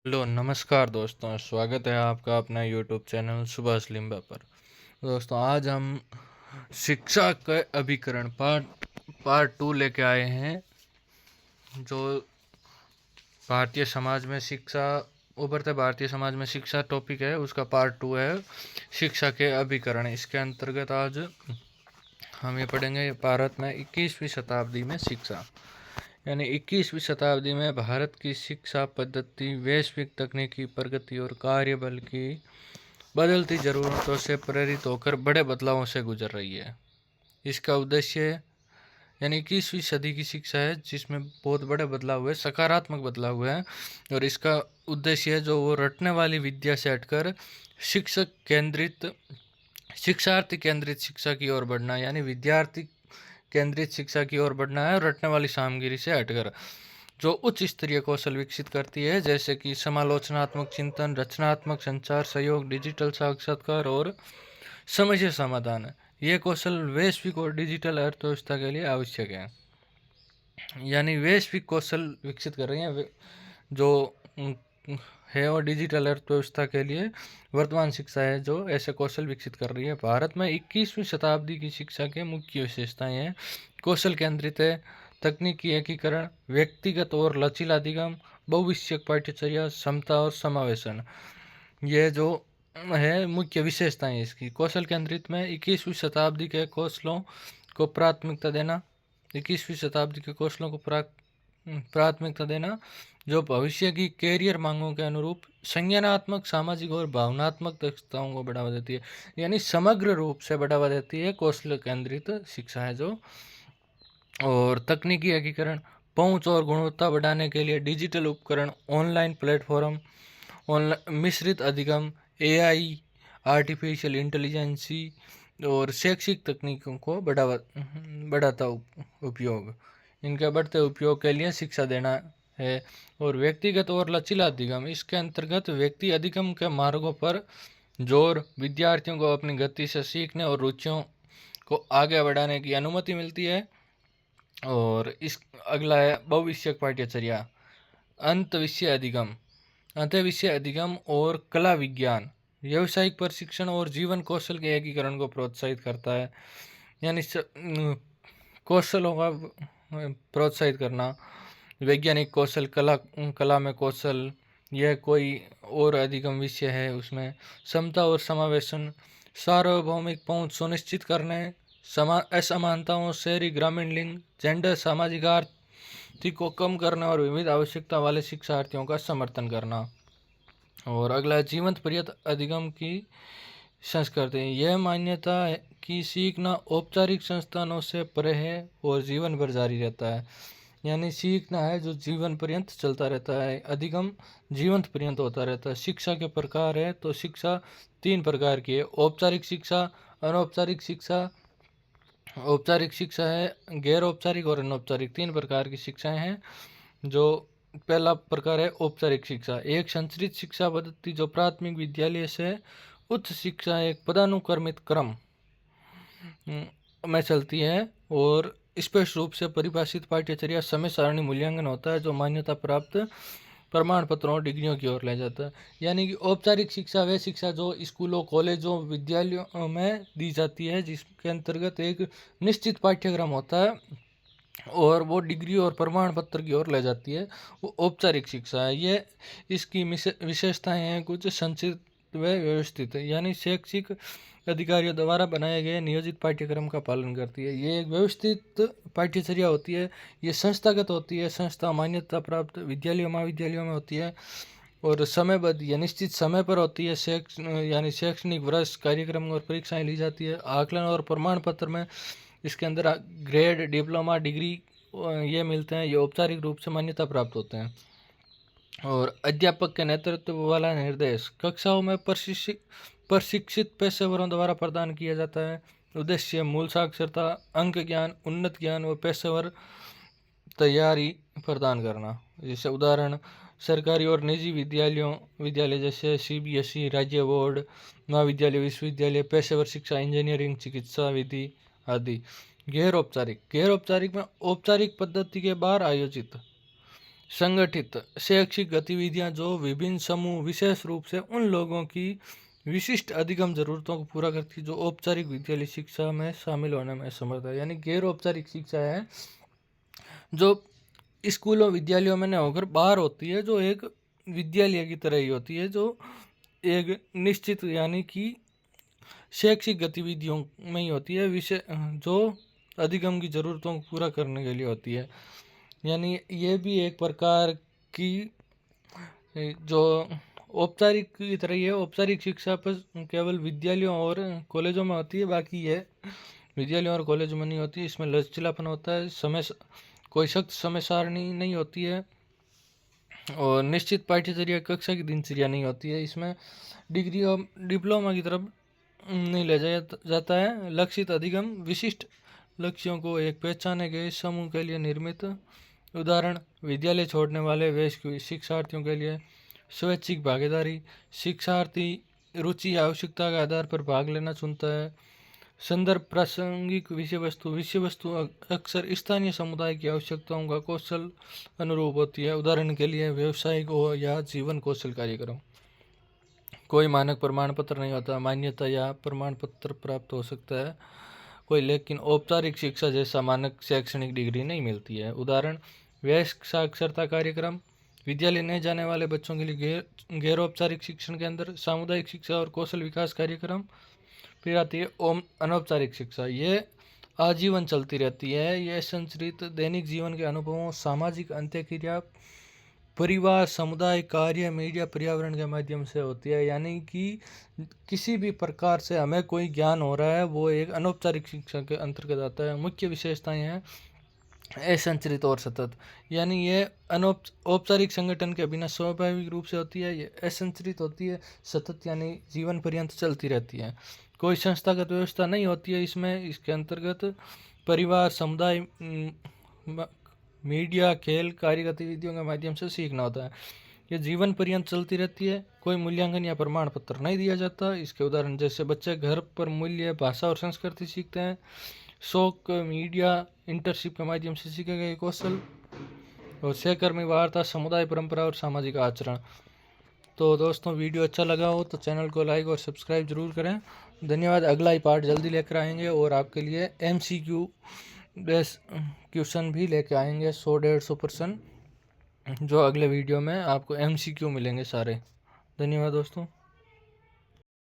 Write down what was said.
Hello नमस्कार दोस्तों, स्वागत है आपका अपना यूट्यूब चैनल सुभाष लिम्बा पर। दोस्तों, आज हम शिक्षा के अभिकरण पार्ट 2 लेके आए हैं। जो भारतीय समाज में शिक्षा उभरते भारतीय समाज में शिक्षा टॉपिक है, उसका पार्ट 2 है शिक्षा के अभिकरण। इसके अंतर्गत आज हम ये पढ़ेंगे भारत में 21वीं शताब्दी में शिक्षा। यानी 21वीं शताब्दी में भारत की शिक्षा पद्धति वैश्विक तकनीकी प्रगति और कार्यबल की बदलती ज़रूरतों से प्रेरित होकर बड़े बदलावों से गुजर रही है। इसका उद्देश्य यानी 21वीं सदी की शिक्षा है जिसमें बहुत बड़े बदलाव हुए, सकारात्मक बदलाव हुए हैं। और इसका उद्देश्य है जो वो रटने वाली विद्या से हटकर शिक्षक केंद्रित शिक्षार्थी केंद्रित शिक्षा की ओर बढ़ना, यानी विद्यार्थी केंद्रित शिक्षा की ओर बढ़ना है। और रटने वाली सामग्री से हटकर जो उच्च स्तरीय कौशल विकसित करती है, जैसे कि समालोचनात्मक चिंतन, रचनात्मक संचार, सहयोग, डिजिटल साक्षात्कार और समस्या समाधान। ये कौशल वैश्विक और डिजिटल अर्थव्यवस्था के लिए आवश्यक है। यानी वैश्विक कौशल विकसित कर रही हैं जो है और डिजिटल अर्थव्यवस्था के लिए वर्तमान शिक्षा है जो ऐसे कौशल विकसित कर रही है। भारत में 21वीं शताब्दी की शिक्षा के मुख्य विशेषताएं हैं। कौशल केंद्रित है, तकनीकी एकीकरण, व्यक्तिगत और लचीला अधिगम, बहुविषयक पाठ्यचर्या, समता और समावेशन। ये जो है मुख्य विशेषताएं इसकी। कौशल केंद्रित में 21वीं शताब्दी के कौशलों को प्राथमिकता देना, 21वीं शताब्दी के कौशलों को प्राथमिकता देना जो भविष्य की कैरियर मांगों के अनुरूप संज्ञानात्मक, सामाजिक और भावनात्मक दक्षताओं को बढ़ावा देती है। यानी समग्र रूप से बढ़ावा देती है कौशल केंद्रित शिक्षा है जो। और तकनीकी एकीकरण, पहुंच और गुणवत्ता बढ़ाने के लिए डिजिटल उपकरण, ऑनलाइन प्लेटफॉर्म, ऑनलाइन मिश्रित अधिगम, एआई, आर्टिफिशियल इंटेलिजेंसी और शैक्षिक तकनीकों को बढ़ाता उपयोग, इनके बढ़ते उपयोग के लिए शिक्षा देना है। और व्यक्तिगत और लचीला अधिगम, इसके अंतर्गत व्यक्ति अधिगम के मार्गों पर जोर, विद्यार्थियों को अपनी गति से सीखने और रुचियों को आगे बढ़ाने की अनुमति मिलती है। और इस अगला है बहुविषयक पाठ्यचर्या, अंत विषय अधिगम, अंत विषय अधिगम और कला विज्ञान, व्यावसायिक प्रशिक्षण और जीवन कौशल के एकीकरण को प्रोत्साहित करता है। यानी कौशलों का प्रोत्साहित करना, वैज्ञानिक कौशल, कला में कौशल, यह कोई और अधिगम विषय है उसमें। समता और समावेशन, सार्वभौमिक पहुंच सुनिश्चित करने, असमानताओं, शहरी ग्रामीण लिंग, जेंडर, सामाजिक आर्थिक को कम करना और विविध आवश्यकता वाले शिक्षार्थियों का समर्थन करना। और अगला है जीवंत पर्यत अधिगम की संस्कृति, यह मान्यता है कि सीखना औपचारिक संस्थानों से परे है और जीवन भर जारी रहता है। यानी सीखना है जो जीवन पर्यंत चलता रहता है, अधिगम जीवंत पर्यंत होता रहता है। शिक्षा के प्रकार है तो शिक्षा 3 प्रकार की है, औपचारिक शिक्षा, अनौपचारिक शिक्षा, औपचारिक शिक्षा है, गैर औपचारिक और अनौपचारिक, 3 प्रकार की शिक्षाएं हैं। जो पहला प्रकार है औपचारिक शिक्षा, एक संचरित शिक्षा पद्धति जो प्राथमिक विद्यालय से उच्च शिक्षा एक पदानुक्रमित क्रम में चलती है और स्पष्ट रूप से परिभाषित पाठ्यचर्या, समय सारणी, मूल्यांकन होता है जो मान्यता प्राप्त प्रमाण पत्रों और डिग्रियों की ओर ले जाता है। यानी कि औपचारिक शिक्षा वह शिक्षा जो स्कूलों, कॉलेजों, विद्यालयों में दी जाती है जिसके अंतर्गत एक निश्चित पाठ्यक्रम होता है और वो डिग्री और प्रमाण पत्र की ओर ले जाती है, वो औपचारिक शिक्षा है। ये इसकी विशेषताएं हैं कुछ संचित व व्यवस्थित है, यानी शैक्षिक अधिकारियों द्वारा बनाए गए नियोजित पाठ्यक्रम का पालन करती है। ये एक व्यवस्थित पाठ्यचर्या होती है, ये संस्थागत होती है, संस्था मान्यता प्राप्त विद्यालयों, महाविद्यालयों में होती है और समयबद्ध या निश्चित समय पर होती है। यानी शैक्षणिक वर्ष, कार्यक्रम और परीक्षाएं ली जाती है। आकलन और प्रमाण पत्र में इसके अंदर ग्रेड, डिप्लोमा, डिग्री ये मिलते हैं, ये औपचारिक रूप से मान्यता प्राप्त होते हैं। और अध्यापक के नेतृत्व वाला निर्देश कक्षाओं में प्रशिक्षित पेशेवरों द्वारा प्रदान किया जाता है। उद्देश्य मूल साक्षरता, अंक ज्ञान, उन्नत ज्ञान व पेशेवर तैयारी प्रदान करना। जैसे उदाहरण सरकारी और निजी विद्यालय जैसे सीबीएसई, राज्य बोर्ड, महाविद्यालय, विश्वविद्यालय, पेशेवर शिक्षा, इंजीनियरिंग, चिकित्सा विधि आदि। गैर औपचारिक में औपचारिक पद्धति के बाहर आयोजित संगठित शैक्षिक गतिविधियां जो विभिन्न समूह विशेष रूप से उन लोगों की विशिष्ट अधिगम जरूरतों को पूरा करती है जो औपचारिक विद्यालय शिक्षा में शामिल होने में असमर्थ है। यानी गैर औपचारिक शिक्षा है जो स्कूलों विद्यालयों में न होकर बाहर होती है, जो एक विद्यालय की तरह ही होती है, जो एक निश्चित यानी कि शैक्षिक गतिविधियों में ही होती है, विषय जो अधिगम की ज़रूरतों को पूरा करने के लिए होती है। यानी ये भी एक प्रकार की जो औपचारिक की तरह ही है। औपचारिक शिक्षा पर केवल विद्यालयों और कॉलेजों में होती है, बाकी ये विद्यालयों और कॉलेजों में नहीं होती। इसमें लचीलापन होता है, कोई सख्त समय सारणी नहीं होती है और निश्चित पाठ्यचर्या कक्षा की दिनचर्या नहीं होती है। इसमें डिग्री और डिप्लोमा की तरफ नहीं ले जाया जाता है। लक्षित अधिगम विशिष्ट लक्ष्यों को एक पहचाने गए समूह के लिए निर्मित। उदाहरण विद्यालय छोड़ने वाले वयस्क शिक्षार्थियों के लिए स्वैच्छिक भागीदारी, शिक्षार्थी रुचि आवश्यकता के आधार पर भाग लेना चुनता है। संदर्भ प्रासंगिक विषय वस्तु अक्सर स्थानीय समुदाय की आवश्यकताओं का कौशल अनुरूप होती है। उदाहरण के लिए व्यवसायिक हो या जीवन कौशल कार्यक्रम। कोई मानक प्रमाण पत्र नहीं होता, मान्यता या प्रमाण पत्र प्राप्त हो सकता है कोई, लेकिन औपचारिक शिक्षा जैसा मानक शैक्षणिक डिग्री नहीं मिलती है। उदाहरण वयस्क साक्षरता कार्यक्रम, विद्यालय नहीं जाने वाले बच्चों के लिए गैर औपचारिक शिक्षण के अंदर सामुदायिक शिक्षा और कौशल विकास कार्यक्रम। फिर आती है अनौपचारिक शिक्षा, ये आजीवन चलती रहती है। यह संचरित दैनिक जीवन के अनुभवों, सामाजिक अंत्यक्रिया, परिवार, समुदाय, कार्य, मीडिया, पर्यावरण के माध्यम से होती है। यानी कि किसी भी प्रकार से हमें कोई ज्ञान हो रहा है वो एक अनौपचारिक शिक्षा के अंतर्गत आता है। मुख्य विशेषताएं हैं असंचरित और सतत, यानी ये औपचारिक संगठन के बिना स्वाभाविक रूप से होती है। ये असंचरित होती है, सतत यानी जीवन पर्यंत चलती रहती है। कोई संस्थागत व्यवस्था नहीं होती है इसमें। इसके अंतर्गत परिवार, समुदाय, मीडिया, खेल, कार्य गतिविधियों के माध्यम से सीखना होता है। ये जीवन पर्यंत चलती रहती है। कोई मूल्यांकन या प्रमाण पत्र नहीं दिया जाता। इसके उदाहरण जैसे बच्चे घर पर मूल्य, भाषा और संस्कृति सीखते हैं। शौक, मीडिया, इंटर्नशिप के माध्यम से सीखे गए कौशल और सहकर्मी वार्ता, समुदाय परंपरा और सामाजिक आचरण। तो दोस्तों वीडियो अच्छा लगा हो तो चैनल को लाइक और सब्सक्राइब जरूर करें। धन्यवाद। अगला ही पार्ट जल्दी लेकर आएंगे और आपके लिए MCQ बेस क्वेश्चन भी लेके आएंगे 100-150%, जो अगले वीडियो में आपको MCQ मिलेंगे सारे। धन्यवाद दोस्तों।